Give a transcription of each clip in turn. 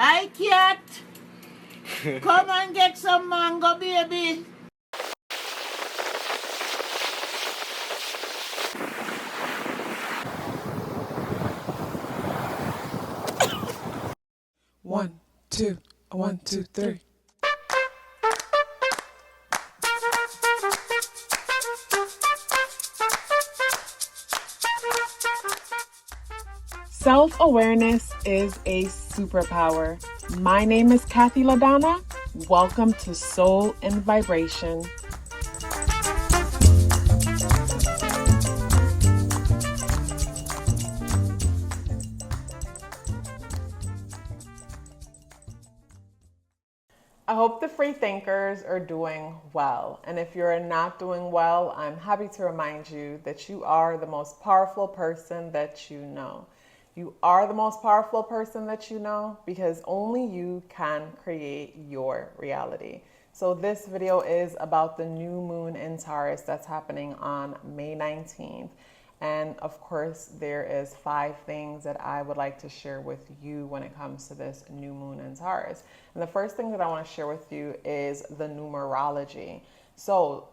Hi, cat. Come and get some mango, baby. One, two, 1, 2, 3. Self-awareness is a superpower. My name is KathyLaDonna. Welcome to Soul and Vibration. I hope the free thinkers are doing well. And if you're not doing well, I'm happy to remind you that you are the most powerful person that you know. You are the most powerful person that you know because only you can create your reality. So this video is about the new moon in Taurus that's happening on May 19th. And of course, there is 5 things that I would like to share with you when it comes to this new moon in Taurus. And the first thing that I want to share with you is the numerology. So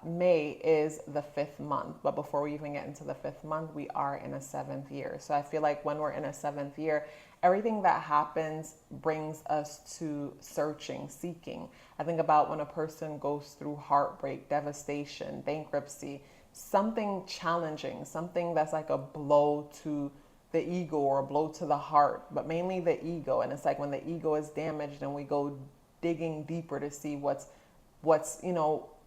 May is the 5th month, but before we even get into the 5th month, we are in a 7th year. So I feel like when we're in a 7th year, everything that happens brings us to searching, seeking. I think about when a person goes through heartbreak, devastation, bankruptcy, something challenging, something that's like a blow to the ego or a blow to the heart, but mainly the ego. And it's like when the ego is damaged and we go digging deeper to see what's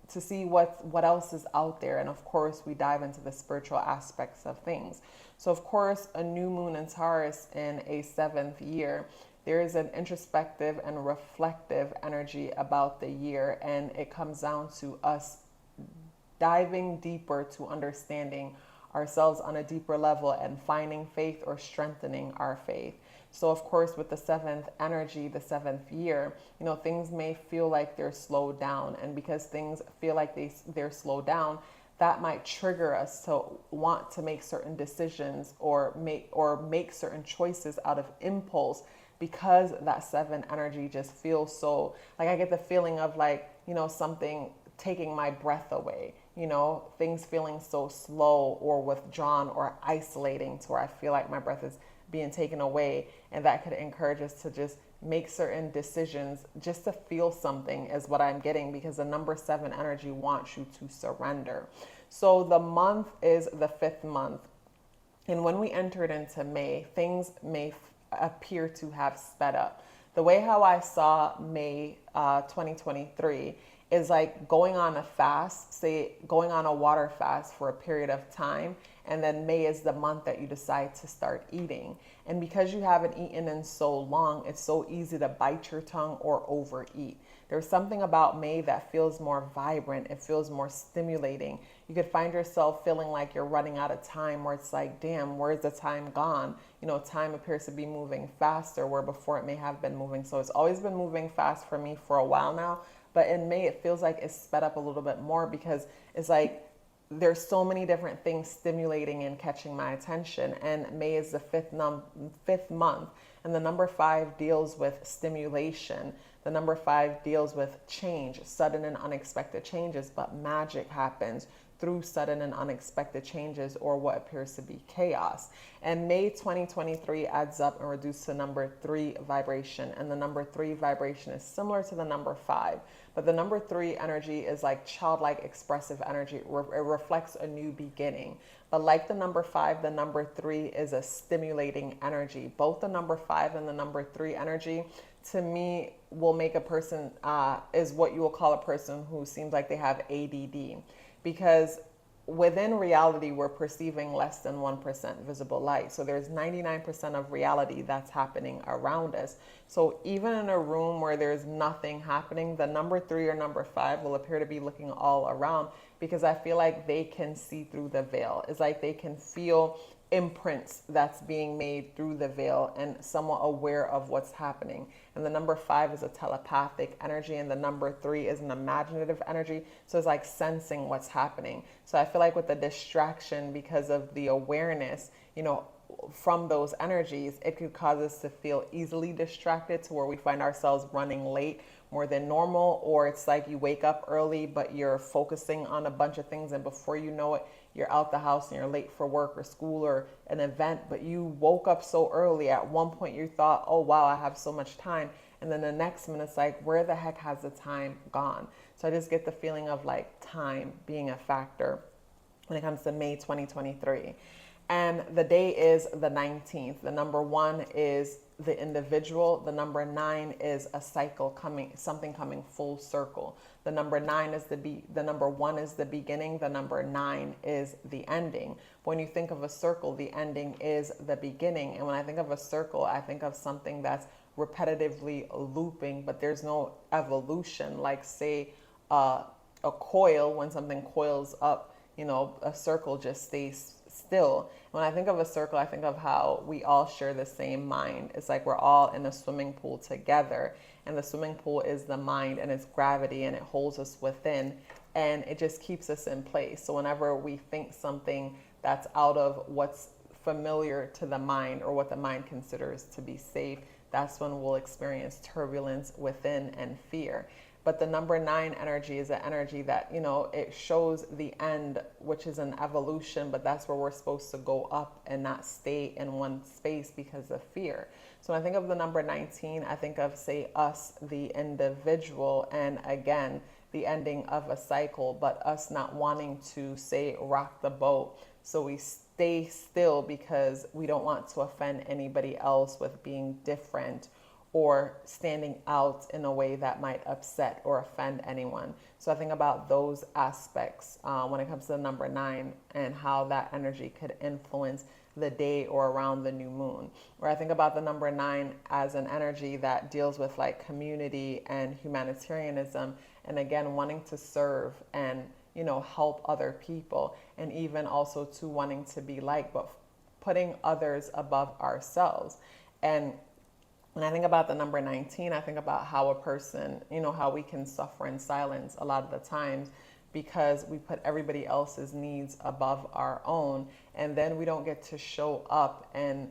to see what else is out there. And of course, we dive into the spiritual aspects of things. So of course, a new moon in Taurus in a 7th year, there is an introspective and reflective energy about the year, and it comes down to us diving deeper to understanding ourselves on a deeper level and finding faith or strengthening our faith. So of course, with the 7th energy, the 7th year, things may feel like they're slowed down. And because things feel like they're slowed down, that might trigger us to want to make certain decisions or make certain choices out of impulse, because that 7 energy just feels so, like, I get the feeling of like, something taking my breath away, things feeling so slow or withdrawn or isolating to where I feel like my breath is being taken away. And that could encourage us to just make certain decisions just to feel something, is what I'm getting, because the number 7 energy wants you to surrender. So the month is the 5th month. And when we entered into May, things may appear to have sped up. The way how I saw May 2023 is like going on a fast, say going on a water fast for a period of time, and then May is the month that you decide to start eating. And because you haven't eaten in so long, it's so easy to bite your tongue or overeat. There's something about May that feels more vibrant. It feels more stimulating. You could find yourself feeling like you're running out of time, where it's like, damn, where's the time gone? Time appears to be moving faster where before it may have been moving. So it's always been moving fast for me for a while now. But in May, it feels like it's sped up a little bit more, because it's like there's so many different things stimulating and catching my attention. And May is the 5th month. And the number 5 deals with stimulation. The number 5 deals with change, sudden and unexpected changes, but magic happens through sudden and unexpected changes, or what appears to be chaos. And May 2023 adds up and reduces to number 3 vibration. And the number 3 vibration is similar to the number 5. But the number 3 energy is like childlike expressive energy. It reflects a new beginning. But like the number 5, the number 3 is a stimulating energy. Both the number 5 and the number 3 energy, to me, will make a person, is what you will call a person who seems like they have ADD. Because within reality, we're perceiving less than 1% visible light. So there's 99% of reality that's happening around us. So even in a room where there's nothing happening, the number 3 or number 5 will appear to be looking all around, because I feel like they can see through the veil. It's like they can feel imprints that's being made through the veil and somewhat aware of what's happening. And the number 5 is a telepathic energy, and the number 3 is an imaginative energy. So it's like sensing what's happening. So I feel like with the distraction, because of the awareness, from those energies, it could cause us to feel easily distracted to where we find ourselves running late more than normal, or it's like you wake up early but you're focusing on a bunch of things, and before you know it, you're out the house and you're late for work or school or an event, but you woke up so early. At one point you thought, oh wow, I have so much time, and then the next minute it's like, where the heck has the time gone? So I just get the feeling of like time being a factor when it comes to May 2023. And the day is the 19th. The number 1 is the individual. The number 9 is a cycle coming, something coming full circle. The number 9 is the number 1 is the beginning. The number 9 is the ending. When you think of a circle, the ending is the beginning. And when I think of a circle, I think of something that's repetitively looping, but there's no evolution. Like say a coil, when something coils up, a circle just stays still. When I think of a circle, I think of how we all share the same mind. It's like we're all in a swimming pool together, and the swimming pool is the mind and it's gravity, and it holds us within, and it just keeps us in place. So whenever we think something that's out of what's familiar to the mind or what the mind considers to be safe, that's when we'll experience turbulence within and fear. But the number 9 energy is an energy that, it shows the end, which is an evolution, but that's where we're supposed to go up and not stay in one space because of fear. So when I think of the number 19, I think of, say, us, the individual, and again, the ending of a cycle, but us not wanting to, say, rock the boat. So we stay still because we don't want to offend anybody else with being different or standing out in a way that might upset or offend anyone. So I think about those aspects when it comes to the number 9 and how that energy could influence the day or around the new moon. Or I think about the number 9 as an energy that deals with like community and humanitarianism, and again, wanting to serve and, help other people, and even also to wanting to be liked, but putting others above ourselves. And when I think about the number 19, I think about how a person, how we can suffer in silence a lot of the times because we put everybody else's needs above our own. And then we don't get to show up and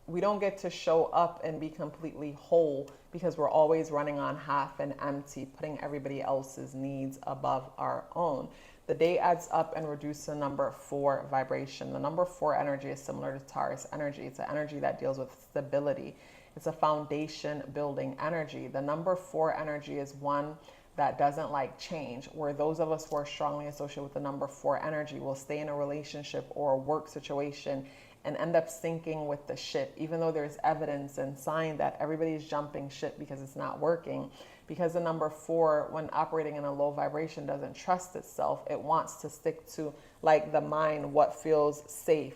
be completely whole because we're always running on half and empty, putting everybody else's needs above our own. The day adds up and reduces the number 4 vibration. The number 4 energy is similar to Taurus energy. It's an energy that deals with stability. It's a foundation building energy. The number 4 energy is one that doesn't like change, where those of us who are strongly associated with the number 4 energy will stay in a relationship or a work situation and end up sinking with the ship, even though there's evidence and sign that everybody's jumping ship because it's not working. Because the number 4, when operating in a low vibration, doesn't trust itself. It wants to stick to, like the mind, what feels safe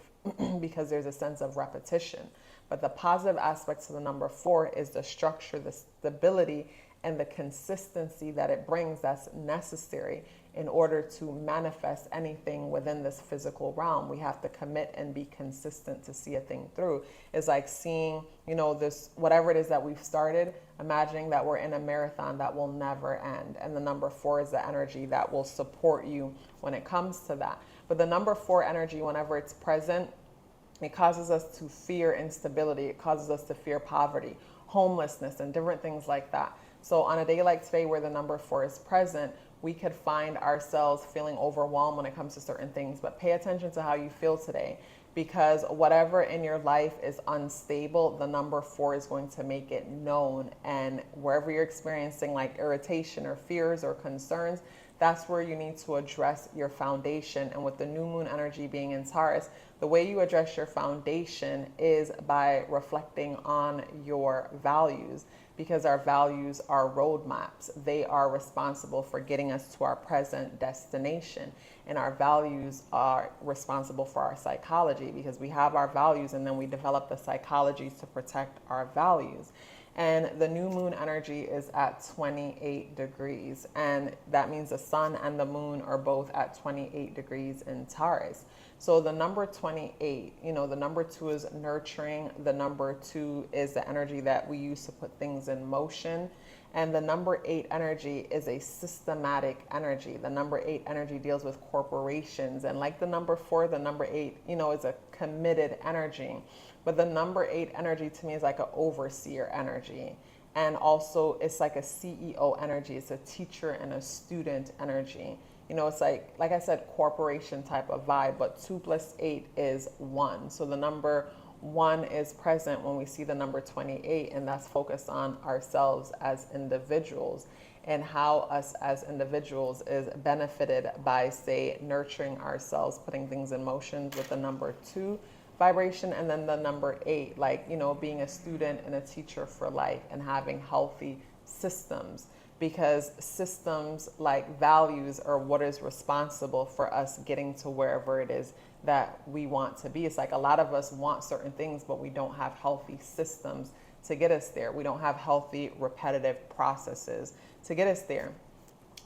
because there's a sense of repetition. But the positive aspects of the number 4 is the structure, the stability, and the consistency that it brings that's necessary in order to manifest anything within this physical realm. We have to commit and be consistent to see a thing through. It's like seeing, this, whatever it is that we've started, imagining that we're in a marathon that will never end. And the number 4 is the energy that will support you when it comes to that. But the number 4 energy, whenever it's present, it causes us to fear instability. It causes us to fear poverty, homelessness, and different things like that. So on a day like today where the number 4 is present, we could find ourselves feeling overwhelmed when it comes to certain things. But pay attention to how you feel today, because whatever in your life is unstable, the number 4 is going to make it known. And wherever you're experiencing like irritation or fears or concerns, that's where you need to address your foundation. And with the new moon energy being in Taurus, the way you address your foundation is by reflecting on your values, because our values are roadmaps. They are responsible for getting us to our present destination. And our values are responsible for our psychology, because we have our values and then we develop the psychology to protect our values. And the new moon energy is at 28 degrees. And that means the sun and the moon are both at 28 degrees in Taurus. So the number 28, the number 2 is nurturing. The number 2 is the energy that we use to put things in motion. And the number 8 energy is a systematic energy. The number 8 energy deals with corporations. And like the number 4, the number 8, is a committed energy. But the number 8 energy to me is like an overseer energy. And also it's like a CEO energy. It's a teacher and a student energy. You know, it's like I said, corporation type of vibe, but 2 plus 8 is 1. So the number 1 is present when we see the number 28, and that's focused on ourselves as individuals and how us as individuals is benefited by, say, nurturing ourselves, putting things in motion with the number 2 vibration, and then the number 8, like, you know, being a student and a teacher for life and having healthy systems, because systems like values are what is responsible for us getting to wherever it is that we want to be. It's like a lot of us want certain things, but we don't have healthy systems to get us there. We don't have healthy repetitive processes to get us there.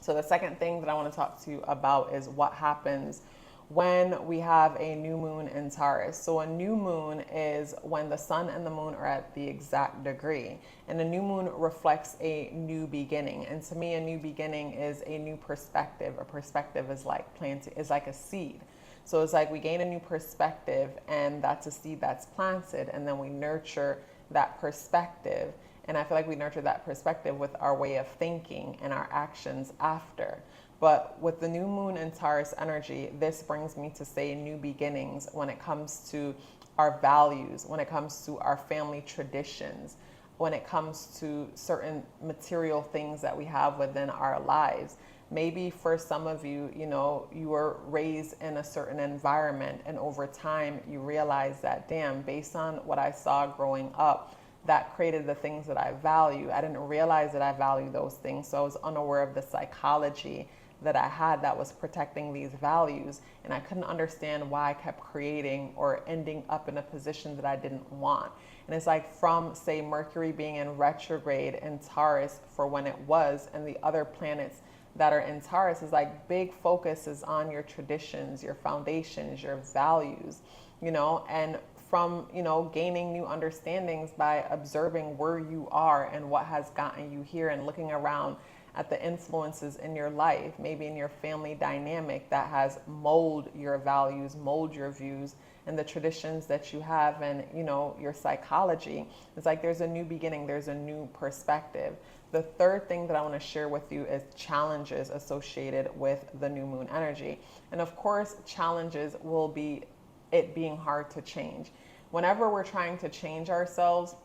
So the second thing that I want to talk to you about is what happens when we have a new moon in Taurus. So a new moon is when the sun and the moon are at the exact degree. And a new moon reflects a new beginning. And to me, a new beginning is a new perspective. A perspective is like is like a seed. So it's like we gain a new perspective, and that's a seed that's planted, and then we nurture that perspective. And I feel like we nurture that perspective with our way of thinking and our actions after. But with the new moon in Taurus energy, this brings me to say new beginnings when it comes to our values, when it comes to our family traditions, when it comes to certain material things that we have within our lives. Maybe for some of you, you know, you were raised in a certain environment, and over time you realize that, damn, based on what I saw growing up, that created the things that I value. I didn't realize that I value those things, so I was unaware of the psychology that I had that was protecting these values, and I couldn't understand why I kept creating or ending up in a position that I didn't want. And it's like from, say, Mercury being in retrograde in Taurus for when it was, and the other planets that are in Taurus, is like big focus is on your traditions, your foundations, your values, you know, and from, you know, gaining new understandings by observing where you are and what has gotten you here, and looking around at the influences in your life, maybe in your family dynamic that has mold your values, mold your views, and the traditions that you have, and, you know, your psychology. It's like there's a new beginning, there's a new perspective. The third thing that I want to share with you is challenges associated with the new moon energy. And of course, challenges will be it being hard to change. Whenever we're trying to change ourselves,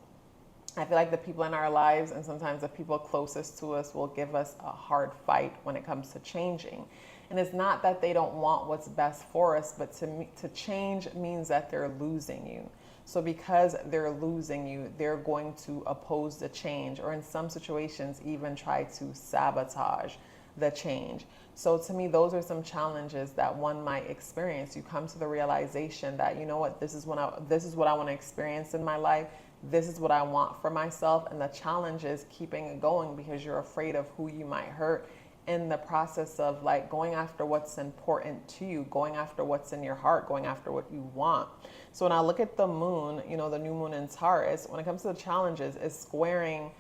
I feel like the people in our lives, and sometimes the people closest to us, will give us a hard fight when it comes to changing. And it's not that they don't want what's best for us, but to change means that they're losing you. So because they're losing you, they're going to oppose the change, or in some situations even try to sabotage the change. So to me, those are some challenges that one might experience. You come to the realization that, you know what, this is what I want to experience in my life. This is what I want for myself. And the challenge is keeping it going, because you're afraid of who you might hurt in the process of like going after what's important to you, going after what's in your heart, going after what you want. So when I look at the moon, you know, the new moon in Taurus, when it comes to the challenges, is squaring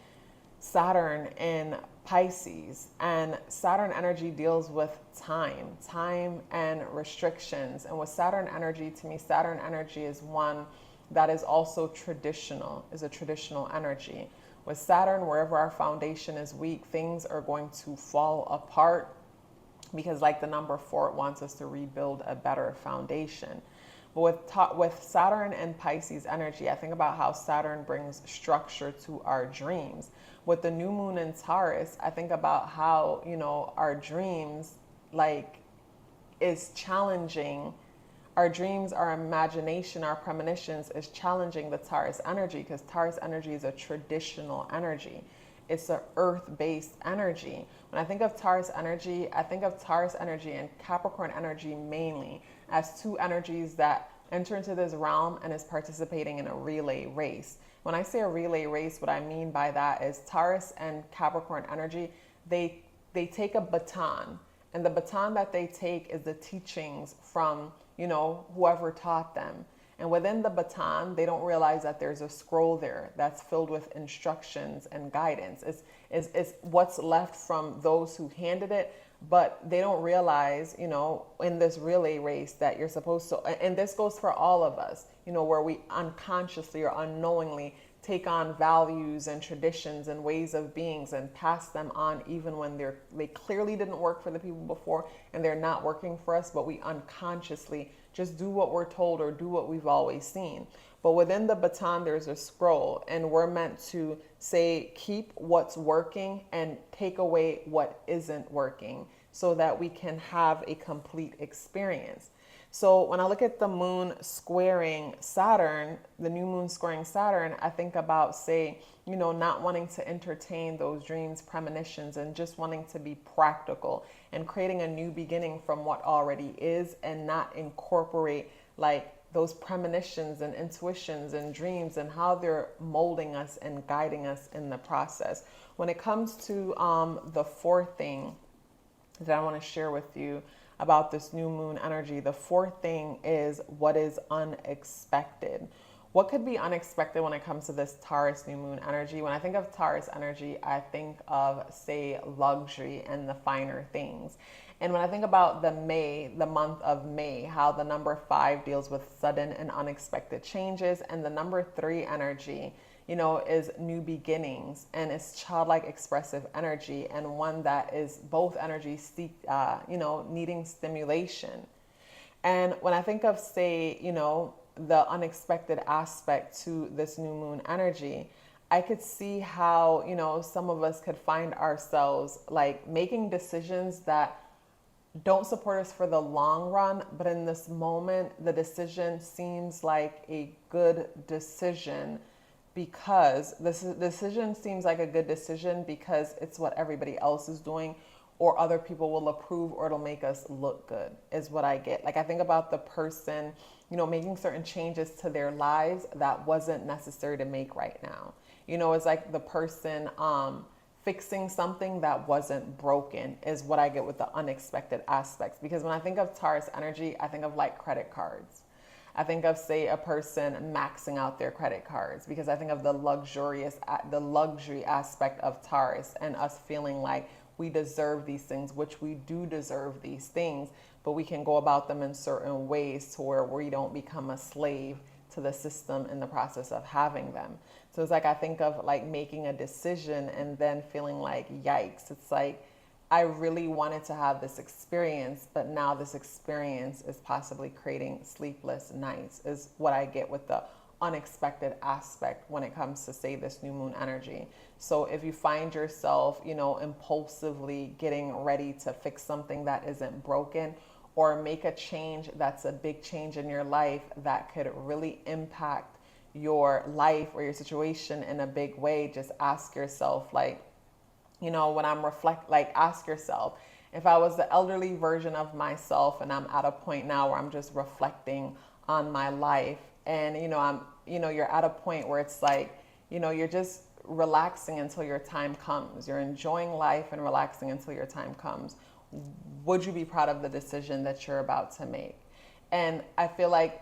Saturn in Pisces. And Saturn energy deals with time and restrictions. And with Saturn energy, to me, Saturn energy is one that is also traditional, is a traditional energy. With Saturn, wherever our foundation is weak, things are going to fall apart, because like the number 4, it wants us to rebuild a better foundation. But with Saturn and Pisces energy, I think about how Saturn brings structure to our dreams. With the new moon in Taurus, I think about how, you know, our dreams like is challenging. Our dreams, our imagination, our premonitions is challenging the Taurus energy, because Taurus energy is a traditional energy. It's an earth-based energy. When I think of Taurus energy, I think of Taurus energy and Capricorn energy mainly as two energies that enter into this realm and is participating in a relay race. When I say a relay race, what I mean by that is Taurus and Capricorn energy, they take a baton, and the baton that they take is the teachings from, you know, whoever taught them. And within the baton, they don't realize that there's a scroll there that's filled with instructions and guidance. It's what's left from those who handed it, but they don't realize, you know, in this relay race that you're supposed to, and this goes for all of us, you know, where we unconsciously or unknowingly take on values and traditions and ways of beings and pass them on even when they clearly didn't work for the people before and they're not working for us, but we unconsciously just do what we're told or do what we've always seen. But within the baton, there's a scroll, and we're meant to say, keep what's working and take away what isn't working so that we can have a complete experience. So when I look at the moon squaring Saturn, the new moon squaring Saturn, I think about, say, you know, not wanting to entertain those dreams, premonitions, and just wanting to be practical and creating a new beginning from what already is and not incorporate like those premonitions and intuitions and dreams and how they're molding us and guiding us in the process. When it comes to the fourth thing that I want to share with you about this new moon energy, the fourth thing is what is unexpected. What could be unexpected when it comes to this Taurus new moon energy? When I think of Taurus energy, I think of, say, luxury and the finer things. And when I think about the month of May, how the number 5 deals with sudden and unexpected changes, and the number 3 energy, you know, is new beginnings, and it's childlike expressive energy, and one that is both energies, you know, needing stimulation. And when I think of, say, you know, the unexpected aspect to this new moon energy, I could see how, you know, some of us could find ourselves like making decisions that don't support us for the long run, but in this moment, the decision seems like a good decision because this decision seems like a good decision because it's what everybody else is doing, or other people will approve, or it'll make us look good, is what I get. Like, I think about the person, you know, making certain changes to their lives that wasn't necessary to make right now. You know, it's like the person fixing something that wasn't broken is what I get with the unexpected aspects. Because when I think of Taurus energy, I think of like credit cards. I think of, say, a person maxing out their credit cards, because I think of the luxury aspect of Taurus and us feeling like we deserve these things, which we do deserve these things, but we can go about them in certain ways to where we don't become a slave to the system in the process of having them. So it's like, I think of like making a decision and then feeling like, yikes, it's like, I really wanted to have this experience, but now this experience is possibly creating sleepless nights, is what I get with the unexpected aspect when it comes to, say, this new moon energy. So if you find yourself, you know, impulsively getting ready to fix something that isn't broken, or make a change that's a big change in your life that could really impact your life or your situation in a big way, just ask yourself, like, you know, when I'm ask yourself, if I was the elderly version of myself and I'm at a point now where I'm just reflecting on my life, and, you know, you're at a point where it's like, you know, you're just relaxing until your time comes. You're enjoying life and relaxing until your time comes. Would you be proud of the decision that you're about to make? And I feel like,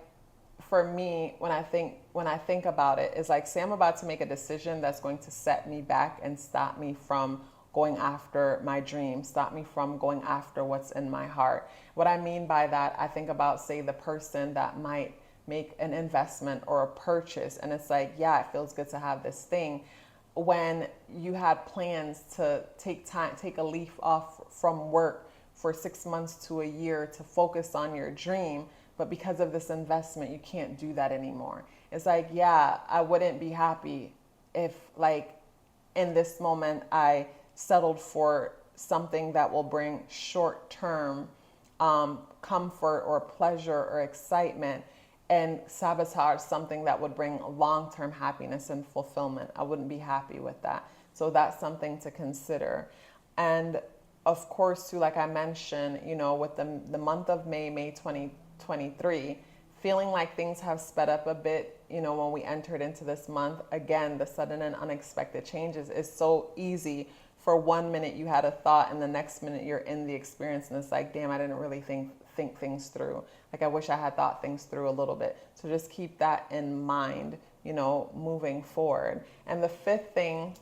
for me, when I think about it, is like, say I'm about to make a decision that's going to set me back and stop me from going after my dreams, stop me from going after what's in my heart. What I mean by that, I think about, say, the person that might make an investment or a purchase, and it's like, yeah, it feels good to have this thing, when you had plans to take a leaf off from work for 6 months to a year to focus on your dream, but because of this investment, you can't do that anymore. It's like, yeah, I wouldn't be happy if, like, in this moment, I settled for something that will bring short-term comfort or pleasure or excitement, and sabotage something that would bring long-term happiness and fulfillment. I wouldn't be happy with that. So that's something to consider. And of course, too, like I mentioned, you know, with the month of May 2023, feeling like things have sped up a bit, you know, when we entered into this month. Again, the sudden and unexpected changes is so easy. For 1 minute you had a thought and the next minute you're in the experience, and it's like, damn, I didn't really think think things through. Like, I wish I had thought things through a little bit. So just keep that in mind, you know, moving forward. And the fifth thing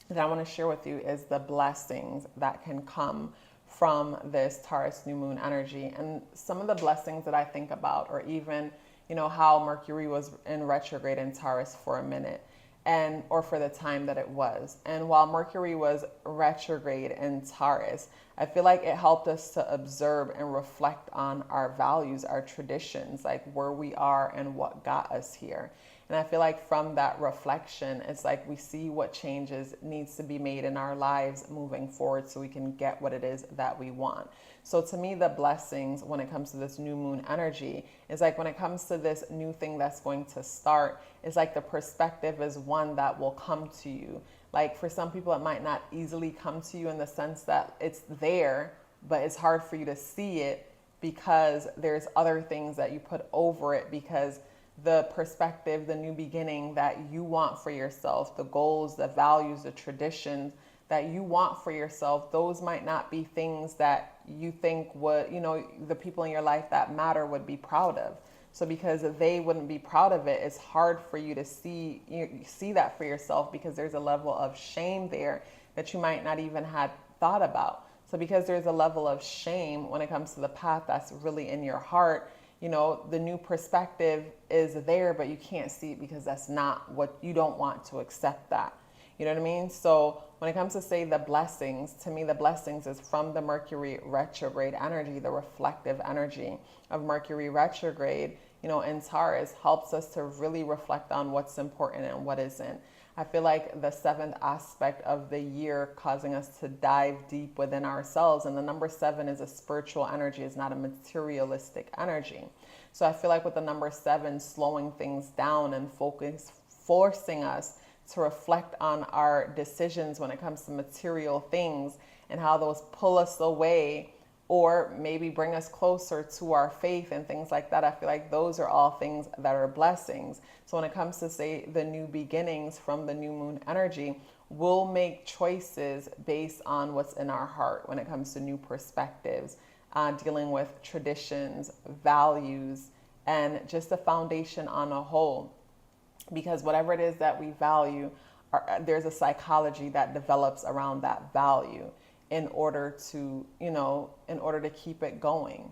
that I want to share with you is the blessings that can come from this Taurus new moon energy. And some of the blessings that I think about, or even, you know, how Mercury was in retrograde in Taurus for a minute, and or for the time that it was. And while Mercury was retrograde in Taurus, I feel like it helped us to observe and reflect on our values, our traditions, like where we are and what got us here. And I feel like from that reflection, it's like we see what changes needs to be made in our lives moving forward so we can get what it is that we want. So to me, the blessings when it comes to this new moon energy is like, when it comes to this new thing that's going to start, it's like the perspective is one that will come to you. Like, for some people, it might not easily come to you in the sense that it's there, but it's hard for you to see it because there's other things that you put over it, because the perspective, the new beginning that you want for yourself, the goals, the values, the traditions that you want for yourself, those might not be things that you think would, you know, the people in your life that matter would be proud of. So because they wouldn't be proud of it, it's hard for you to see, you see that for yourself, because there's a level of shame there that you might not even had thought about. So because there's a level of shame when it comes to the path that's really in your heart, you know, the new perspective is there, but you can't see it because that's not what you don't want to accept that. You know what I mean? So when it comes to, say, the blessings, to me, the blessings is from the Mercury retrograde energy, the reflective energy of Mercury retrograde, you know, in Taurus, helps us to really reflect on what's important and what isn't. I feel like the seventh aspect of the year causing us to dive deep within ourselves. And the number 7 is a spiritual energy, it's not a materialistic energy. So I feel like with the number 7 slowing things down and forcing us to reflect on our decisions when it comes to material things and how those pull us away or maybe bring us closer to our faith and things like that. I feel like those are all things that are blessings. So when it comes to, say, the new beginnings from the new moon energy, we'll make choices based on what's in our heart when it comes to new perspectives, dealing with traditions, values, and just the foundation on a whole. Because whatever it is that we value, there's a psychology that develops around that value in order to, you know, in order to keep it going.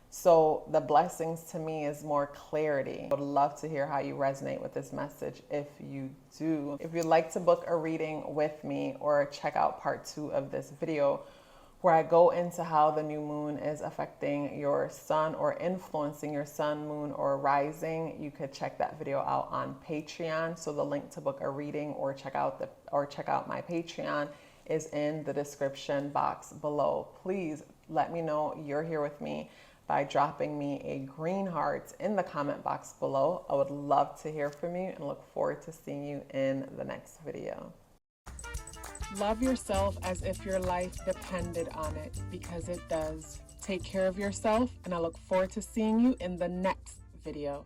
So the blessings to me is more clarity. I would love to hear how you resonate with this message if you do. If you'd like to book a reading with me or check out part 2 of this video, where I go into how the new moon is affecting your sun or influencing your sun, moon, or rising, you could check that video out on Patreon. So the link to book a reading or check out my Patreon is in the description box below. Please let me know you're here with me by dropping me a green heart in the comment box below. I would love to hear from you and look forward to seeing you in the next video. Love yourself as if your life depended on it, because it does. Take care of yourself, and I look forward to seeing you in the next video.